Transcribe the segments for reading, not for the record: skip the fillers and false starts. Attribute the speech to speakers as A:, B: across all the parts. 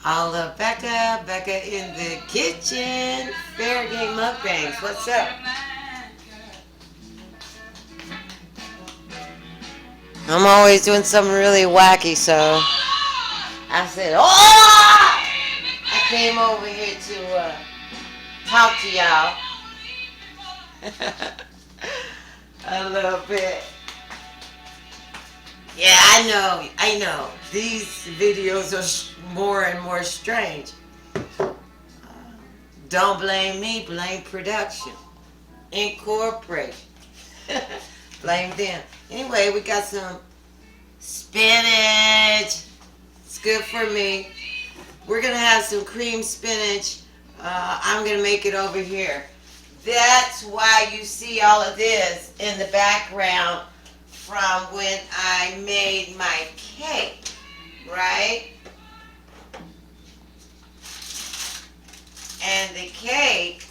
A: alllove Becca. Becca in the kitchen. Fair game mukbangs. What's up? I'm always doing something really wacky, so I said, oh! I came over here to talk to y'all a little bit. Yeah, I know. These videos are more and more strange. Don't blame me, blame production. Incorporate. Blame them. Anyway, we got some spinach. It's good for me. We're going to have some cream spinach. I'm going to make it over here. That's why you see all of this in the background from when I made my cake, right? And the cake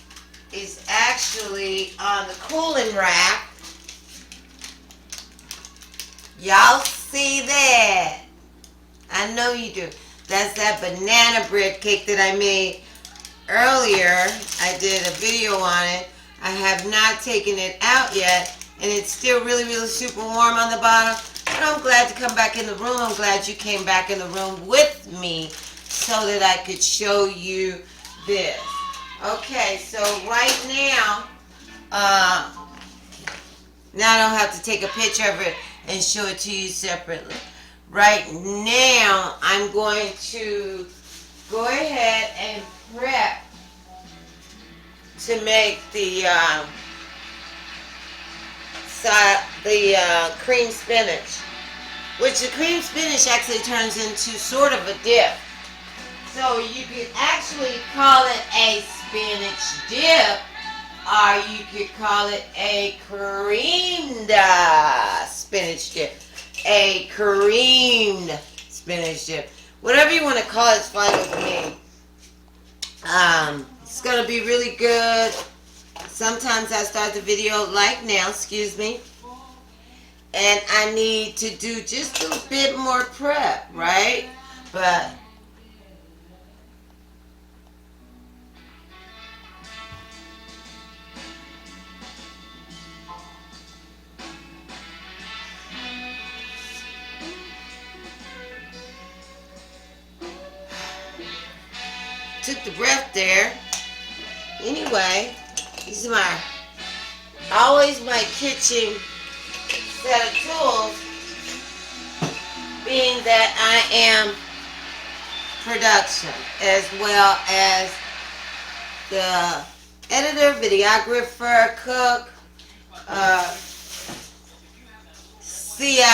A: is actually on the cooling rack. Y'all see that? I know you do. That's that banana bread cake that I made earlier. I did a video on it. I have not taken it out yet, and it's still really, really super warm on the bottom. But I'm glad to come back in the room. I'm glad you came back in the room with me so that I could show you this. Okay, so right now, now I don't have to take a picture of it and show it to you separately. Right now, I'm going to go ahead and prep to make the cream spinach, which the cream spinach actually turns into sort of a dip. So you could actually call it a spinach dip, or you could call it a creamed spinach dip. A creamed spinach dip. Whatever you want to call it, it's fine with me. It's going to be really good. Sometimes I start the video like now, excuse me. And I need to do just a bit more prep, right? But took the breath there. Anyway, these are always my kitchen set of tools, being that I am production as well as the editor, videographer, cook, CIC,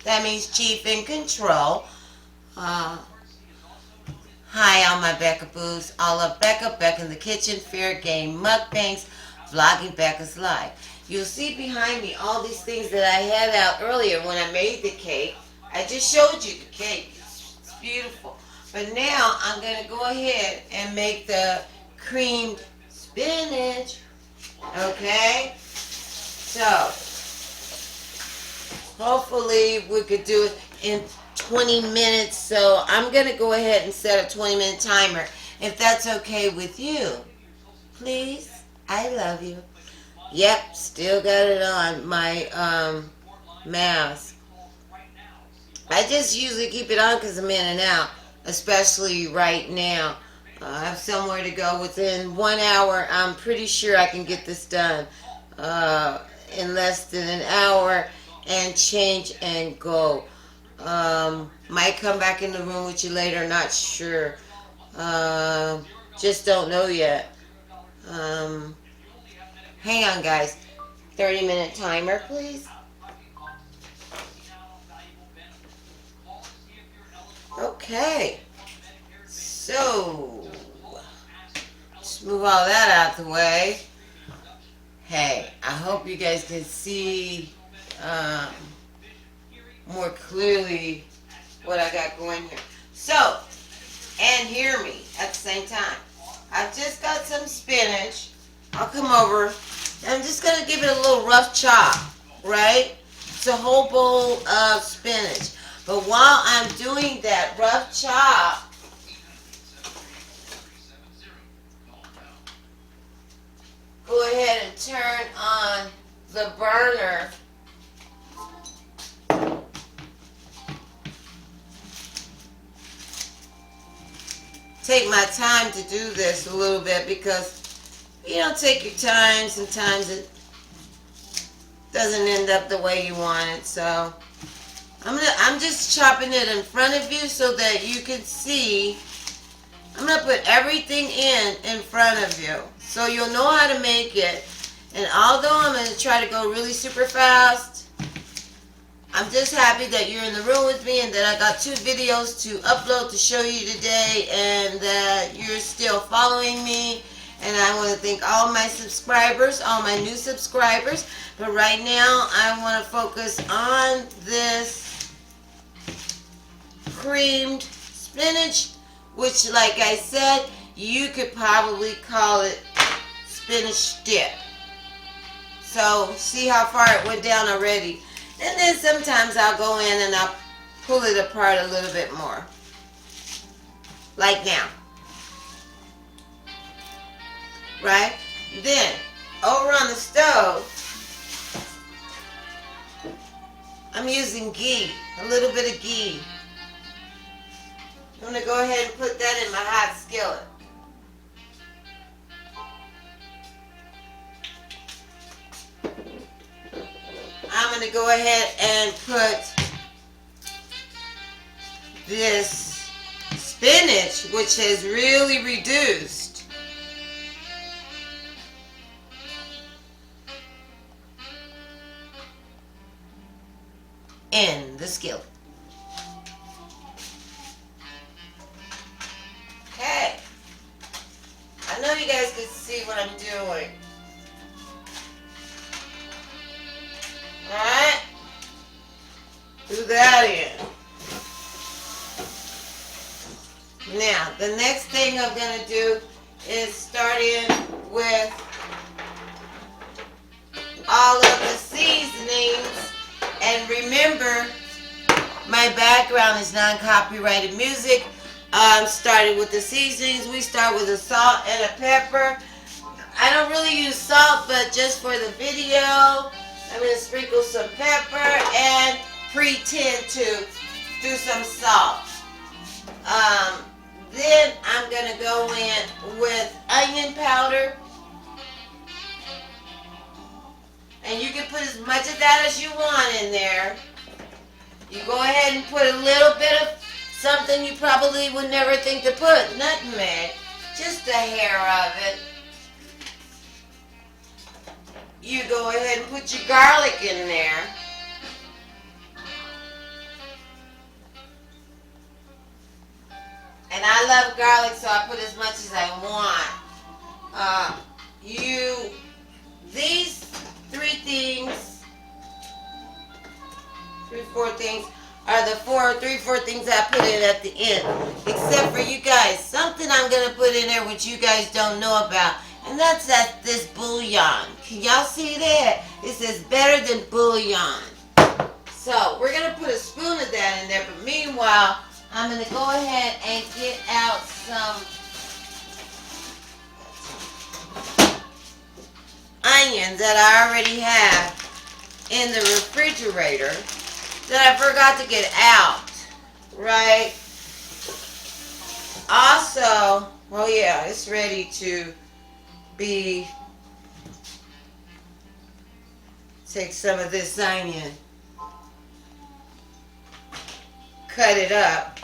A: that means chief in control. Hi, all my Becca boos. alllove Becca, Becca in the kitchen, fair game mukbangs, vlogging Becca's life. You'll see behind me all these things that I had out earlier when I made the cake. I just showed you the cake. It's beautiful. But now I'm going to go ahead and make the creamed spinach. Okay? So, hopefully we could do it in 20 minutes, so I'm going to go ahead and set a 20-minute timer, if that's okay with you. Please? I love you. Yep, still got it on, my mask. I just usually keep it on because I'm in and out, especially right now. I have somewhere to go within 1 hour. I'm pretty sure I can get this done in less than an hour and change and go. Might come back in the room with you later, not sure. Just don't know yet. Hang on, guys. 30-minute timer, please. Okay. So, just move all that out the way. Hey, I hope you guys can see more clearly what I got going here. So, and hear me at the same time. I've just got some spinach. I'll come over. I'm just going to give it a little rough chop, right? It's a whole bowl of spinach. But while I'm doing that rough chop, go ahead and turn on the burner. Take my time to do this a little bit because you don't take your time. Sometimes it doesn't end up the way you want it. So I'm just chopping it in front of you so that you can see. I'm gonna put everything in front of you so you'll know how to make it. And although I'm gonna try to go really super fast, I'm just happy that you're in the room with me and that I got 2 videos to upload to show you today and that you're still following me. And I want to thank all my subscribers, all my new subscribers. But right now I want to focus on this creamed spinach, which, like I said, you could probably call it spinach dip. So see how far it went down already. And then sometimes I'll go in and I'll pull it apart a little bit more. Like now. Right? Then, over on the stove, I'm using ghee. A little bit of ghee. I'm going to go ahead and put that in my hot skillet. I'm going to go ahead and put this spinach, which has really reduced, in the skillet. Okay. I know you guys can see what I'm doing. Alright, do that in. Now, the next thing I'm going to do is start in with all of the seasonings. And remember, my background is non-copyrighted music. Started with the seasonings. We start with a salt and a pepper. I don't really use salt, but just for the video, I'm going to sprinkle some pepper and pretend to do some salt. Then I'm going to go in with onion powder. And you can put as much of that as you want in there. You go ahead and put a little bit of something you probably would never think to put. Nutmeg. Just a hair of it. You go ahead and put your garlic in there. And I love garlic, so I put as much as I want. These 3 things, 4 things, are the 4 things I put in at the end. Except for you guys, something I'm going to put in there which you guys don't know about. And that's this bouillon. Can y'all see that? It says better than bouillon. So we're going to put a spoon of that in there. But meanwhile, I'm going to go ahead and get out some onions that I already have in the refrigerator that I forgot to get out. Right? Also, well, yeah, it's ready to be. Take some of this onion, cut it up.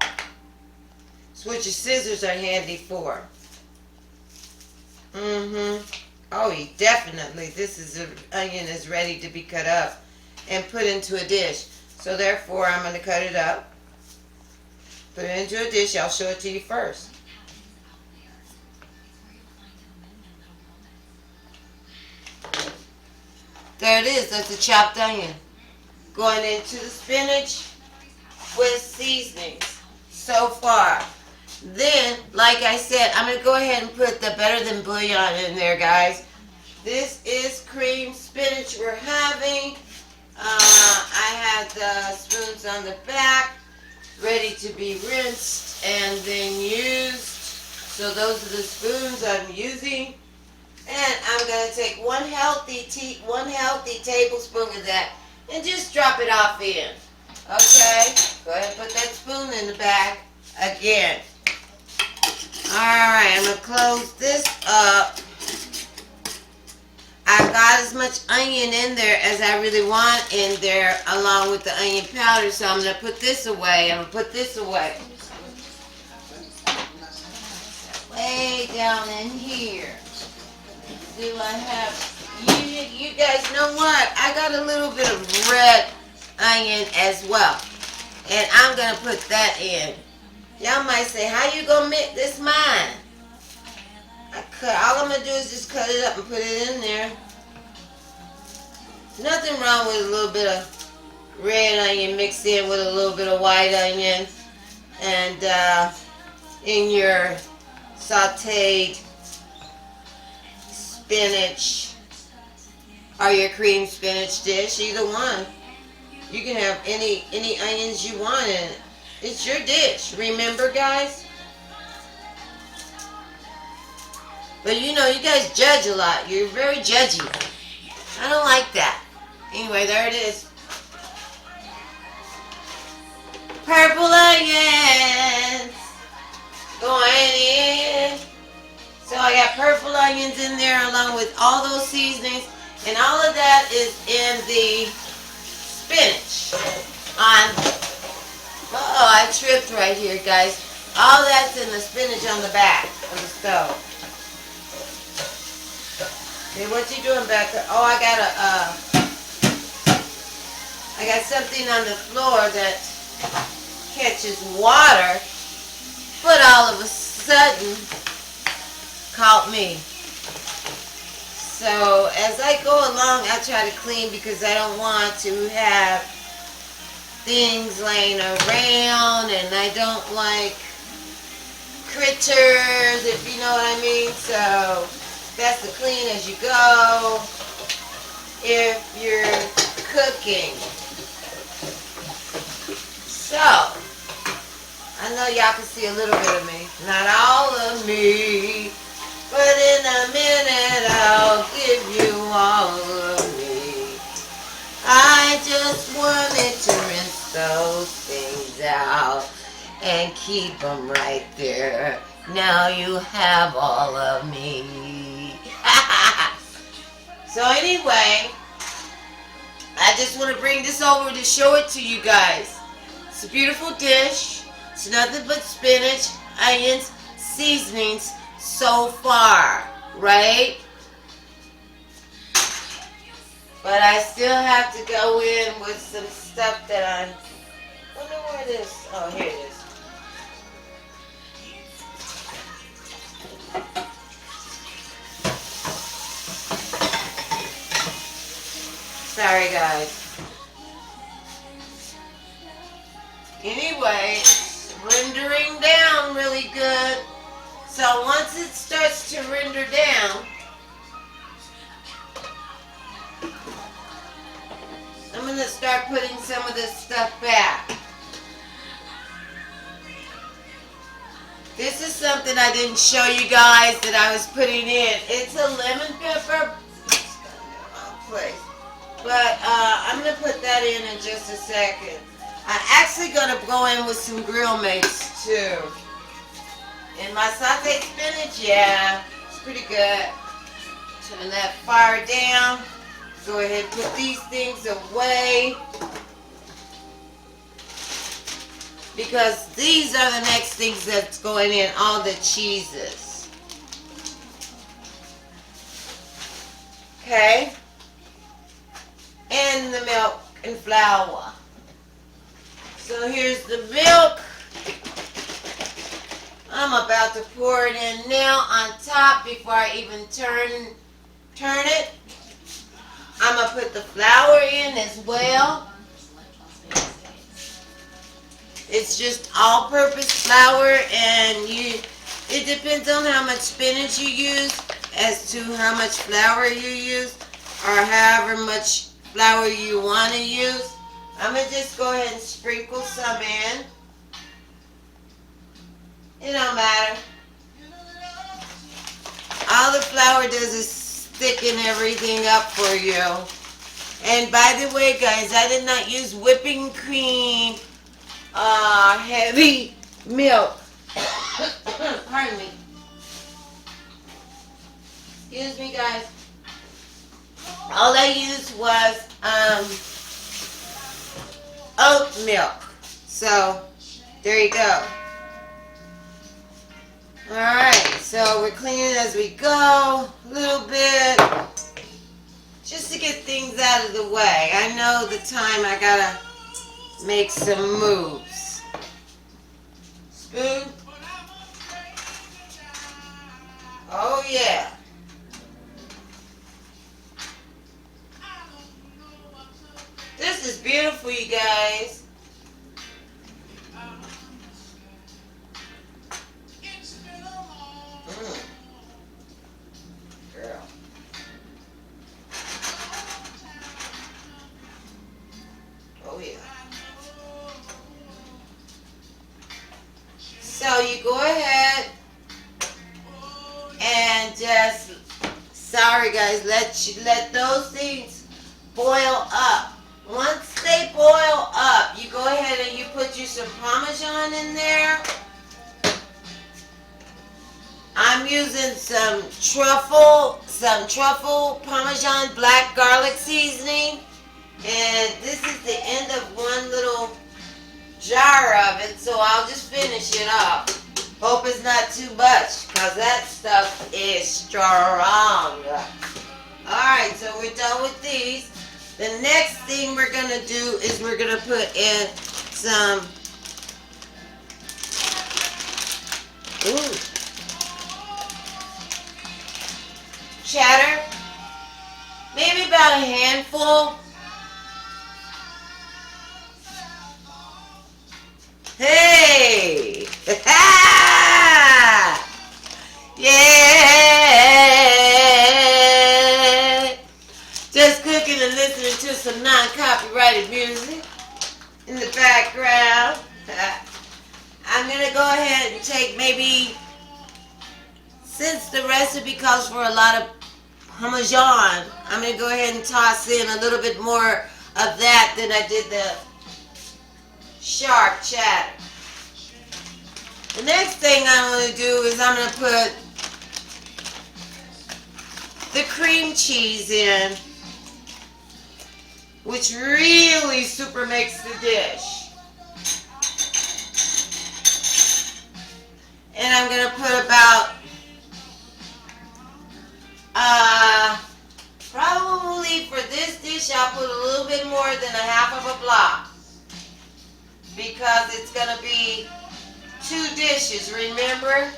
A: That's what your scissors are handy for. Oh, definitely. Onion is ready to be cut up and put into a dish. So therefore, I'm going to cut it up, put it into a dish. I'll show it to you first. There it is. That's a chopped onion. Going into the spinach with seasonings so far. Then, like I said, I'm going to go ahead and put the better than bouillon in there, guys. This is cream spinach we're having. I had the on the back, ready to be rinsed and then used. So those are the spoons I'm using. And I'm going to take one healthy tablespoon of that and just drop it off in. Okay? Go ahead and put that spoon in the bag again. Alright, I'm going to close this up. I got as much onion in there as I really want in there along with the onion powder, so I'm going to put this away. I'm going to put this away. Way down in here. Do I have, you guys know what? I got a little bit of red onion as well. And I'm going to put that in. Y'all might say, how you going to make this mine? All I'm going to do is just cut it up and put it in there. Nothing wrong with a little bit of red onion mixed in with a little bit of white onion. And in your sauteed spinach or your cream spinach dish, either one. You can have any onions you want in it. It's your dish, remember, guys? But you know, you guys judge a lot. You're very judgy. I don't like that. Anyway, there it is. Purple onions going in. So I got purple onions in there along with all those seasonings. And all of that is in the spinach. Oh, I tripped right here, guys. All that's in the spinach on the back of the stove. Okay, what you doing, Becca? Oh, I got something on the floor that catches water, but all of a sudden caught me. So as I go along, I try to clean because I don't want to have things laying around, and I don't like critters, if you know what I mean. So best to clean as you go if you're cooking. So I know y'all can see a little bit of me, not all of me, but in a minute I'll give you all of me. I just wanted to rinse those things out and keep them right there. Now you have all of me. So anyway, I just want to bring this over to show it to you guys. It's a beautiful dish. It's nothing but spinach, onions, seasonings so far, right? But I still have to go in with some stuff that I wonder where it is. Oh, here it is. Sorry, guys. Anyway, it's rendering down really good. So once it starts to render down, I'm going to start putting some of this stuff back. This is something I didn't show you guys that I was putting in. It's a lemon pepper. Place. But I'm going to put that in just a second. I'm actually going to go in with some grill mates too. And my sauteed spinach, yeah, it's pretty good. Turn that fire down. Go ahead and put these things away. Because these are the next things that's going in, all the cheeses. Okay? And the milk and flour. So here's the milk. I'm about to pour it in now on top before I even turn it. I'm going to put the flour in as well. It's just all-purpose flour, and it depends on how much spinach you use as to how much flour you use, or however much flour you want to use. I'm going to just go ahead and sprinkle some in. It don't matter. All the flour does is thicken everything up for you. And by the way, guys, I did not use whipping cream, heavy milk. Pardon me. Excuse me, guys. All I used was oat milk. So, there you go. Alright, so we're cleaning as we go, a little bit, just to get things out of the way. I know the time I gotta make some moves. Spoon. Oh yeah. This is beautiful, you guys. Girl. Oh yeah. So you go ahead and just, sorry guys, let those things boil up. Once they boil up, you go ahead and you put you some Parmesan in there. I'm using some truffle Parmesan black garlic seasoning. And this is the end of one little jar of it, so I'll just finish it up. Hope it's not too much, because that stuff is strong. Alright, so we're done with these. The next thing we're going to do is we're going to put in some cheddar. Maybe about a handful. Hey! Yeah! Just cooking and listening to some non-copyrighted music in the background. I'm going to go ahead and take maybe, since the recipe calls for a lot of Parmesan, I'm going to go ahead and toss in a little bit more of that than I did the sharp cheddar. The next thing I'm going to do is I'm going to put the cream cheese in, which really super makes the dish. And I'm going to put about probably for this dish I'll put a little bit more than a half of a block, because it's going to be 2 dishes, remember?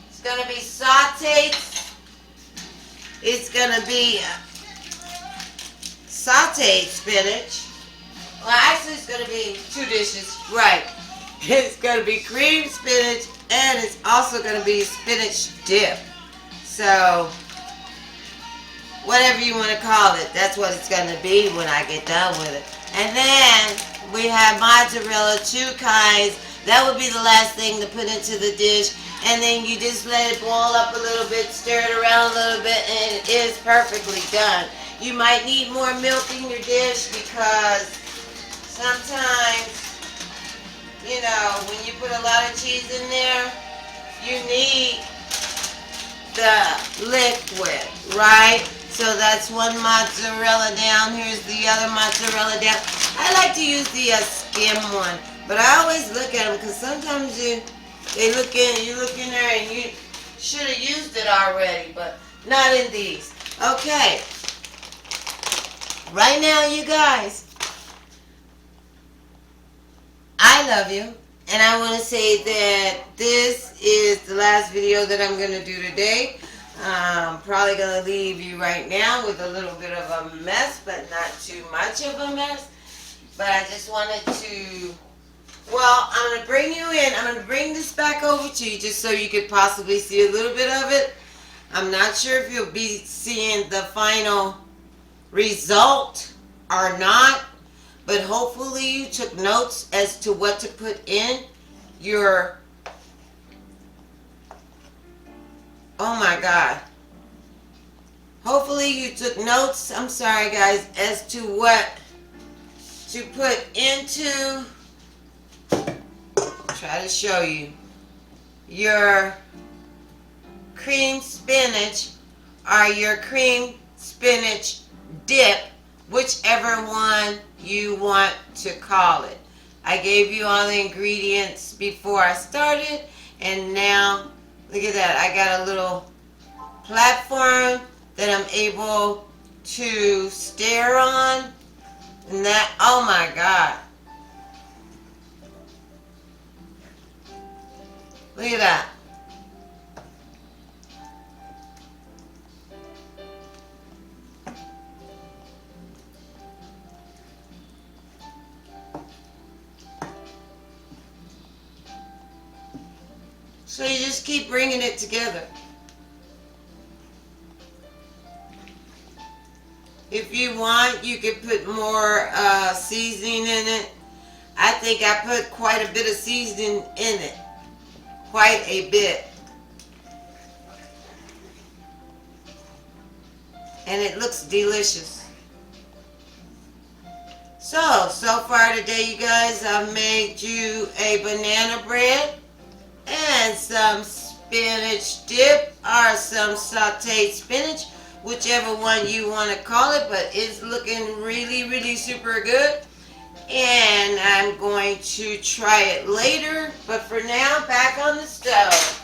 A: It's going to be sauteed. It's going to be sauteed spinach. Well, actually it's going to be 2 dishes, right. It's going to be creamed spinach, and it's also going to be spinach dip. So, whatever you want to call it, that's what it's going to be when I get done with it. And then we have mozzarella, 2 kinds. That would be the last thing to put into the dish. And then you just let it boil up a little bit, stir it around a little bit, and it is perfectly done. You might need more milk in your dish, because sometimes, you know, when you put a lot of cheese in there, you need the liquid, right? So that's one mozzarella down. Here's the other mozzarella down. I like to use the skim one, but I always look at them, because sometimes you look in there and you should have used it already, but not in these. Okay. Right now, you guys, I love you, and I want to say that this is the last video that I'm going to do today. I'm probably going to leave you right now with a little bit of a mess, but not too much of a mess. But I just wanted to, well, I'm going to bring you in. I'm going to bring this back over to you just so you could possibly see a little bit of it. I'm not sure if you'll be seeing the final result or not, but hopefully you took notes as to what to put in your, oh my God. Hopefully you took notes, I'm sorry guys, as to what to put into, try to show you, your cream spinach or your cream spinach dip, whichever one you want to call it. I gave you all the ingredients before I started, and now look at that. I got a little platform that I'm able to stare on, and that, oh my God. Look at that. So you just keep bringing it together. If you want, you can put more seasoning in it. I think I put quite a bit of seasoning in it. Quite a bit. And it looks delicious. So far today, you guys, I've made you a banana bread and some spinach dip or some sauteed spinach, whichever one you want to call it, but it's looking really super good. And I'm going to try it later, but for now, back on the stove.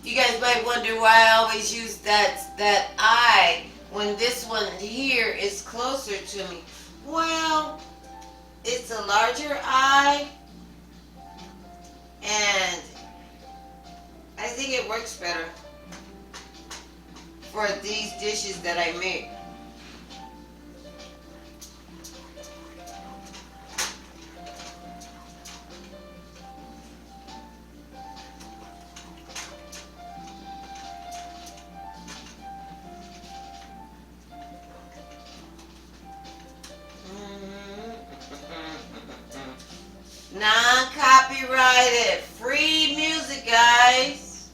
A: You guys might wonder why I always use that eye when this one here is closer to me. Well, it's a larger eye, and I think it works better for these dishes that I make. Non-copyrighted, free music, guys.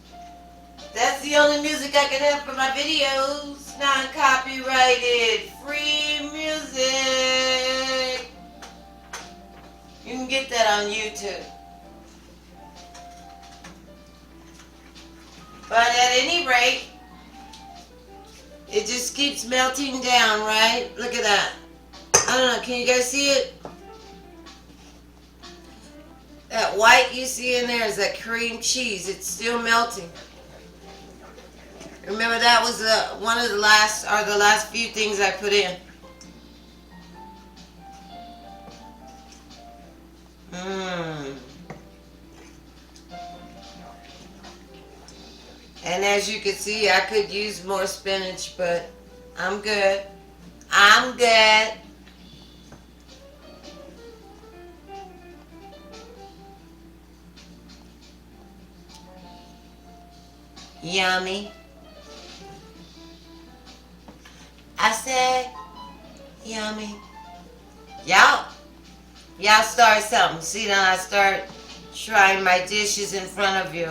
A: That's the only music I can have for my videos. Non-copyrighted, free music. You can get that on YouTube. But at any rate, it just keeps melting down, right? Look at that. I don't know, can you guys see it? That white you see in there is that cream cheese. It's still melting. Remember, that was one of the last few things I put in. And as you can see, I could use more spinach, but I'm good. I'm good. Yummy. I said, yummy. Y'all start something. See, now I start trying my dishes in front of you.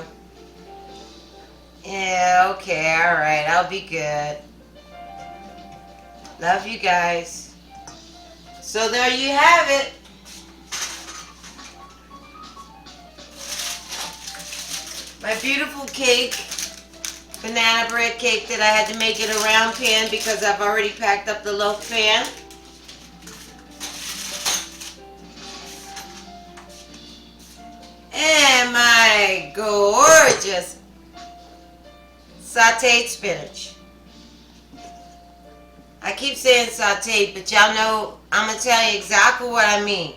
A: Yeah, okay, alright, I'll be good. Love you guys. So there you have it. My beautiful cake. Banana bread cake that I had to make in a round pan because I've already packed up the loaf pan. And my gorgeous sauteed spinach. I keep saying sauteed, but y'all know I'm going to tell you exactly what I mean.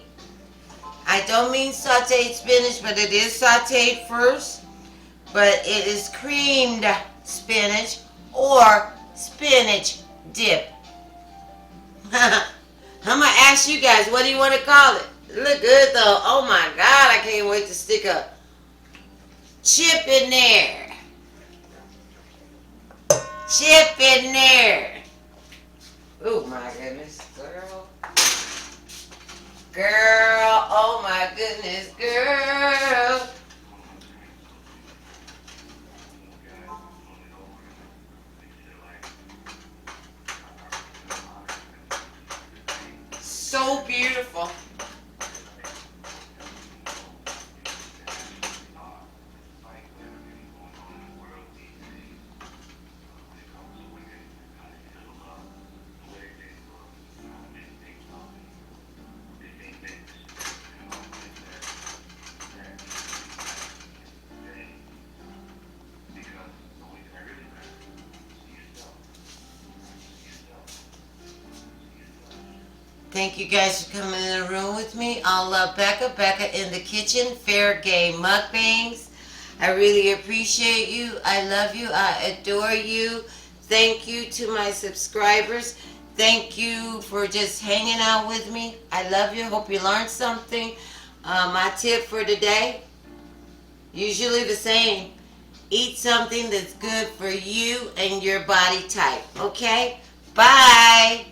A: I don't mean sauteed spinach, but it is sauteed first. But it is creamed spinach or spinach dip. I'm going to ask you guys, what do you want to call it? It look good though. Oh my God, I can't wait to stick a chip in there. chip in there. Oh my goodness, girl. Girl, oh my goodness, girl. So beautiful. Thank you guys for coming in the room with me. I'll love Becca. Becca in the kitchen. Fair game mukbangs. I really appreciate you. I love you. I adore you. Thank you to my subscribers. Thank you for just hanging out with me. I love you. Hope you learned something. My tip for today, usually the same. Eat something that's good for you and your body type. Okay? Bye.